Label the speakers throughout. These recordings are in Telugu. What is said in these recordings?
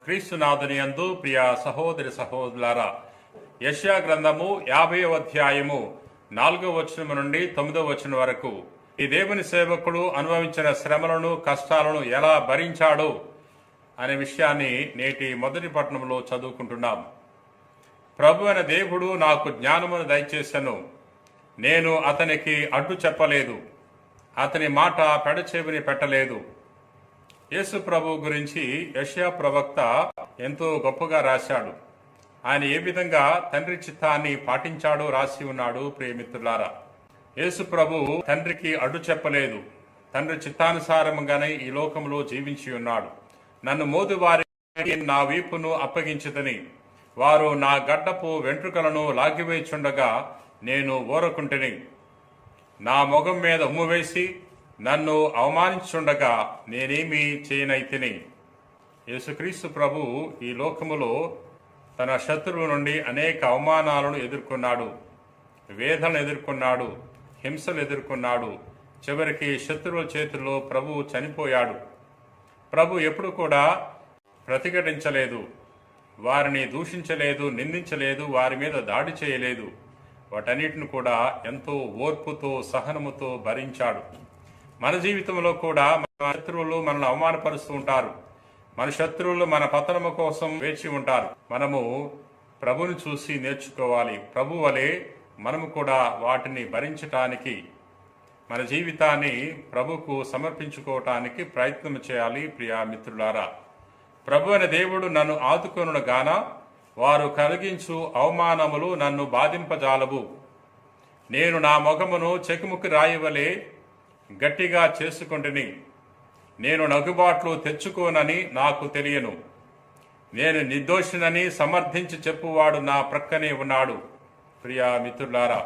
Speaker 1: క్రీస్తునాథుని యందు ప్రియ సహోదరి సహోదరులారా, యెషయా గ్రంథము 50వ అధ్యాయము 4వ వచనం నుండి 9వ వచనం వరకు ఈ దేవుని సేవకుడు అనుభవించిన శ్రమలను కష్టాలను ఎలా భరించాడు అనే విషయాన్ని నేటి మొదటి పట్టణంలో చదువుకుంటున్నాం. ప్రభు అయిన దేవుడు నాకు జ్ఞానమును దయచేసెను, నేను అతనికి అడ్డు చెప్పలేదు, అతని మాట పెడచెవిని పెట్టలేదు. యేసు ప్రభు గురించి యెషయా ప్రవక్త ఎంతో గొప్పగా రాశాడు. ఆయన ఏ విధంగా తండ్రి చిత్తాన్ని పాటించాడో రాసి ఉన్నాడు. ప్రియమిత్రులారా, యేసు ప్రభు తండ్రికి అడ్డు చెప్పలేదు, తండ్రి చిత్తానుసారంగానే ఈ లోకంలో జీవించి ఉన్నాడు. నన్ను మోదువారి నా వీపును అప్పగించుదని, వారు నా గడ్డపు వెంట్రుకలను లాగివేచుండగా నేను ఊరకుంటిని. నా మొగం మీద ఉమ్మువేసి నన్ను అవమానించుండగా నేనేమి చేయనైతిని. యేసుక్రీస్తు ప్రభు ఈ లోకములో తన శత్రువు నుండి అనేక అవమానాలను ఎదుర్కొన్నాడు, వేదనలు ఎదుర్కొన్నాడు, హింసలు ఎదుర్కొన్నాడు. చివరికి శత్రువుల చేతుల్లో ప్రభు చనిపోయాడు. ప్రభు ఎప్పుడు కూడా ప్రతిఘటించలేదు, వారిని దూషించలేదు, నిందించలేదు, వారి మీద దాడి చేయలేదు. వాటన్నిటిని కూడా ఎంతో ఓర్పుతో సహనముతో భరించాడు. మన జీవితంలో కూడా మన శత్రువులు మనల్ని అవమానపరుస్తూ ఉంటారు, మన శత్రువులు మన పతనము కోసం వేచి ఉంటారు. మనము ప్రభుని చూసి నేర్చుకోవాలి. ప్రభు వలె మనము కూడా వాటిని భరించటానికి, మన జీవితాన్ని ప్రభుకు సమర్పించుకోవటానికి ప్రయత్నం చేయాలి. ప్రియా మిత్రులారా, ప్రభు అయిన దేవుడు నన్ను ఆదుకొనును గాన వారు కలిగించు అవమానములు నన్ను బాధింపజాలవు. నేను నా మొగమును చెకుముకి రాయవలే గట్టిగా చేసుకుంటుని, నేను నగుబాట్లు తెచ్చుకోనని నాకు తెలియను. నేను నిర్దోషినని సమర్థించి చెప్పువాడు నా ప్రక్కనే ఉన్నాడు. ప్రియా మిత్రులారా,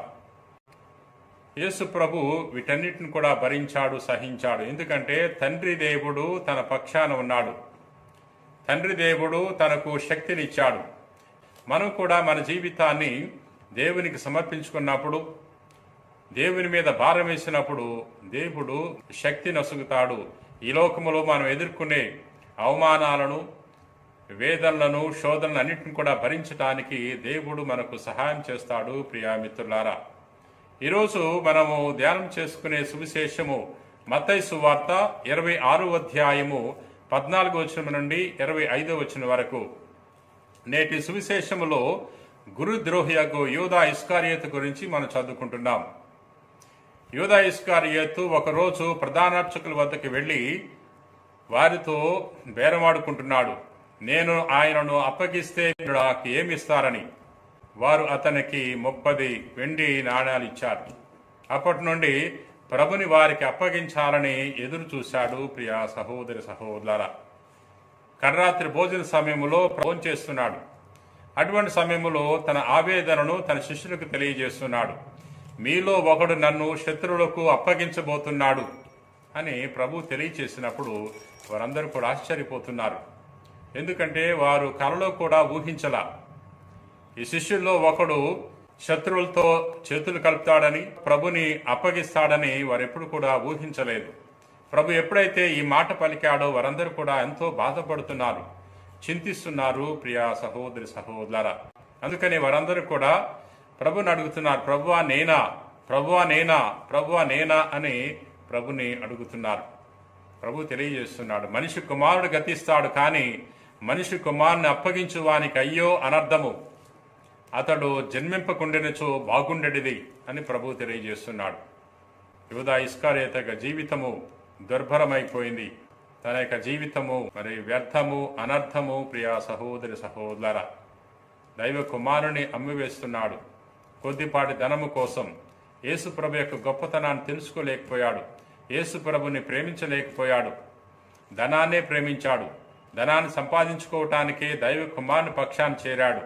Speaker 1: యేసు ప్రభు వీటన్నిటిని కూడా భరించాడు, సహించాడు. ఎందుకంటే తండ్రి దేవుడు తన పక్షాన ఉన్నాడు. తండ్రి దేవుడు తనకు శక్తినిచ్చాడు. మనం కూడా మన జీవితాన్ని దేవునికి సమర్పించుకున్నప్పుడు, దేవుని మీద భారం వేసినప్పుడు దేవుడు శక్తి నసుగుతాడు. ఈ లోకములో మనం ఎదుర్కొనే అవమానాలను, వేదనలను, శోధనలు అన్నింటిని కూడా భరించడానికి దేవుడు మనకు సహాయం చేస్తాడు. ప్రియా మిత్రులారా, ఈరోజు మనము ధ్యానం చేసుకునే సువిశేషము మత్తయి సువార్త 26వ అధ్యాయము 14వ వచనం నుండి 25వ వచనం వరకు. నేటి సువిశేషములో గురుద్రోహియగు యూదా ఇస్కారియోతు గురించి మనం చదువుకుంటున్నాం. యూదా ఇస్కారియోతు ఒకరోజు ప్రధానార్చకుల వద్దకు వెళ్ళి వారితో బేరమాడుకుంటున్నాడు. నేను ఆయనను అప్పగిస్తే నాకు ఏమిస్తారని. వారు అతనికి 30 వెండి నాణ్యాలు ఇచ్చారు. అప్పటి నుండి ప్రభుని వారికి అప్పగించాలని ఎదురు చూశాడు. ప్రియా సహోదరి సహోదరులారా, కర్రాత్రి భోజన సమయంలో భోజనం చేస్తున్నాడు. అటువంటి సమయంలో తన ఆవేదనను తన శిష్యులకు తెలియజేస్తున్నాడు. మీలో ఒకడు నన్ను శత్రువులకు అప్పగించబోతున్నాడు అని ప్రభు తెలియచేసినప్పుడు వారందరూ కూడా ఆశ్చర్యపోతున్నారు. ఎందుకంటే వారు కలలో కూడా ఊహించలా. ఈ శిష్యుల్లో ఒకడు శత్రువులతో చేతులు కలుపుతాడని, ప్రభుని అప్పగిస్తాడని వారెప్పుడు కూడా ఊహించలేదు. ప్రభు ఎప్పుడైతే ఈ మాట పలికాడో వారందరూ కూడా ఎంతో బాధపడుతున్నారు, చింతిస్తున్నారు. ప్రియా సహోదరి సహోదరులారా, అందుకని వారందరూ కూడా ప్రభుని అడుగుతున్నారు, ప్రభువా నేనా, ప్రభువా నేనా, ప్రభువా నేనా అని ప్రభుని అడుగుతున్నారు. ప్రభు తెలియజేస్తున్నాడు, మనిషి కుమారుడు గతిస్తాడు, కానీ మనిషి కుమారుని అప్పగించు వానికి అయ్యో అనర్థము. అతడు జన్మింపకుండినచో బాగుండెడిది అని ప్రభు తెలియజేస్తున్నాడు. యూదా ఇస్కారియోతు జీవితము దుర్భరమైపోయింది. తన యొక్క జీవితము మరి వ్యర్థము, అనర్థము. ప్రియా సహోదరి సహోదరులారా, దైవ కుమారుని అమ్మివేస్తున్నాడు కొద్దిపాటి ధనము కోసం. యేసు ప్రభు యొక్క గొప్పతనాన్ని తెలుసుకోలేకపోయాడు, యేసు ప్రభుని ప్రేమించలేకపోయాడు. ధనాన్నే ప్రేమించాడు. ధనాన్ని సంపాదించుకోవటానికే దైవ కుమారుని పక్షాన్ని చేరాడు.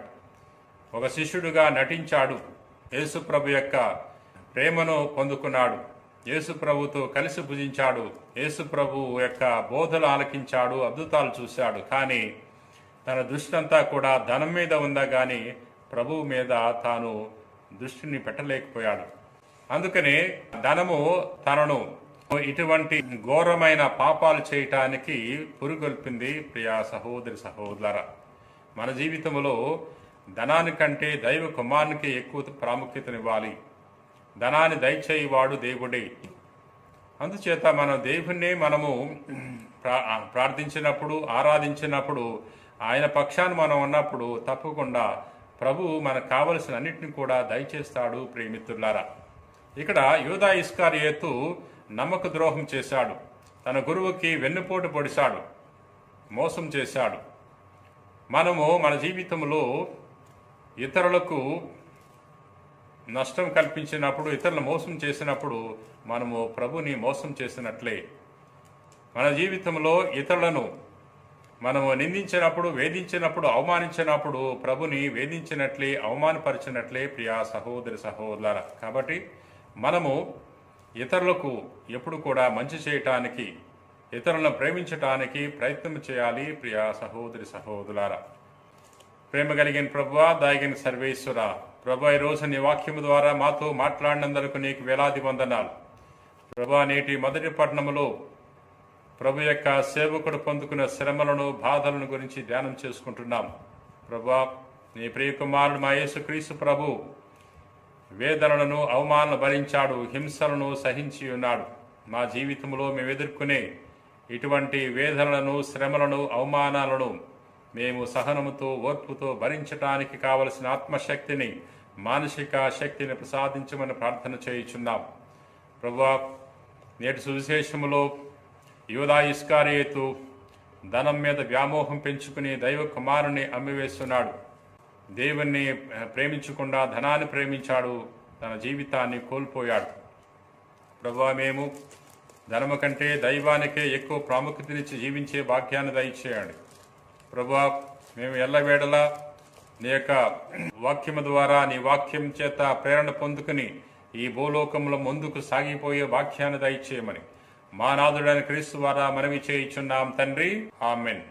Speaker 1: ఒక శిష్యుడుగా నటించాడు. యేసు ప్రభు యొక్క ప్రేమను పొందుకున్నాడు. యేసు ప్రభుతో కలిసి భుజించాడు. యేసు ప్రభు యొక్క బోధలు ఆలకించాడు, అద్భుతాలు చూశాడు. కానీ తన దృష్టంతా కూడా ధనం మీద ఉందా కానీ ప్రభువు మీద తాను దృష్టిని పెట్టలేకపోయాడు. అందుకనే ధనము తనను ఇటువంటి ఘోరమైన పాపాలు చేయటానికి పురుగొల్పింది ప్రియా సహోదరి సహోదరులారా. మన జీవితంలో ధనానికంటే దైవ కుమారునికి ఎక్కువ ప్రాముఖ్యతనివ్వాలి. ధనాన్ని దయచేయువాడు దేవుడే. అందుచేత మన దేవుణ్ణి మనము ప్రార్థించినప్పుడు, ఆరాధించినప్పుడు, ఆయన పక్షాన్ని మనం ఉన్నప్పుడు తప్పకుండా ప్రభు మనకు కావలసిన అన్నిటిని కూడా దయచేస్తాడు. ప్రియమిత్రులారా, ఇక్కడ యూదా ఇస్కరియోతు నమ్మక ద్రోహం చేశాడు. తన గురువుకి వెన్నుపోటు పొడిచాడు, మోసం చేశాడు. మనము మన జీవితంలో ఇతరులకు నష్టం కల్పించినప్పుడు, ఇతరులను మోసం చేసినప్పుడు మనము ప్రభుని మోసం చేసినట్లే. మన జీవితంలో ఇతరులను మనము నిందించినప్పుడు, వేధించినప్పుడు, అవమానించినప్పుడు ప్రభుని వేధించినట్లే, అవమానపరిచినట్లే ప్రియా సహోదరి సహోదరులారా. కాబట్టి మనము ఇతరులకు ఎప్పుడు కూడా మంచి చేయటానికి, ఇతరులను ప్రేమించటానికి ప్రయత్నం చేయాలి. ప్రియా సహోదరి సహోదరులారా, ప్రేమ కలిగిన ప్రభువా, దయగిన సర్వేశ్వర ప్రభా, ఈరోజు నీ వాక్యము ద్వారా మాతో మాట్లాడినందుకు నీకు వేలాది వందనాలు ప్రభా. నేటి మొదటి పట్టణములో ప్రభు యొక్క సేవకుడు పొందుకున్న శ్రమలను, బాధలను గురించి ధ్యానం చేసుకుంటున్నాం ప్రభా. నీ ప్రియ కుమారుడు మా యేసుక్రీస్తు ప్రభు వేదనలను, అవమానాలను భరించాడు, హింసలను సహించి ఉన్నాడు. మా జీవితంలో మేము ఎదుర్కొనే ఇటువంటి వేదనలను, శ్రమలను, అవమానాలను మేము సహనముతో, ఓర్పుతో భరించడానికి కావలసిన ఆత్మశక్తిని, మానసిక శక్తిని ప్రసాదించమని ప్రార్థన చేయుచున్నాం ప్రభువా. నేటి సువిశేషములో యూదా ఇస్కరియోతు ధనం మీద వ్యామోహం పెంచుకుని దైవ కుమారుని అమ్మివేస్తున్నాడు. దేవుణ్ణి ప్రేమించకుండా ధనాన్ని ప్రేమించాడు, తన జీవితాన్ని కోల్పోయాడు. ప్రభువా, మేము ధనము కంటే దైవానికే ఎక్కువ ప్రాముఖ్యతనిచ్చి జీవించే భాగ్యాన్ని దయచేయండి ప్రభువా. మేము ఎల్లవేళలా నీ యొక్క వాక్యము ద్వారా, నీ వాక్యం చేత ప్రేరణ పొందుకుని ఈ భూలోకంలో ముందుకు సాగిపోయే వాక్యాన్ని దయచేయమని మా నాథుడైన క్రీస్తు ద్వారా మనవి చేయుచున్నాం తండ్రి. ఆమెన్.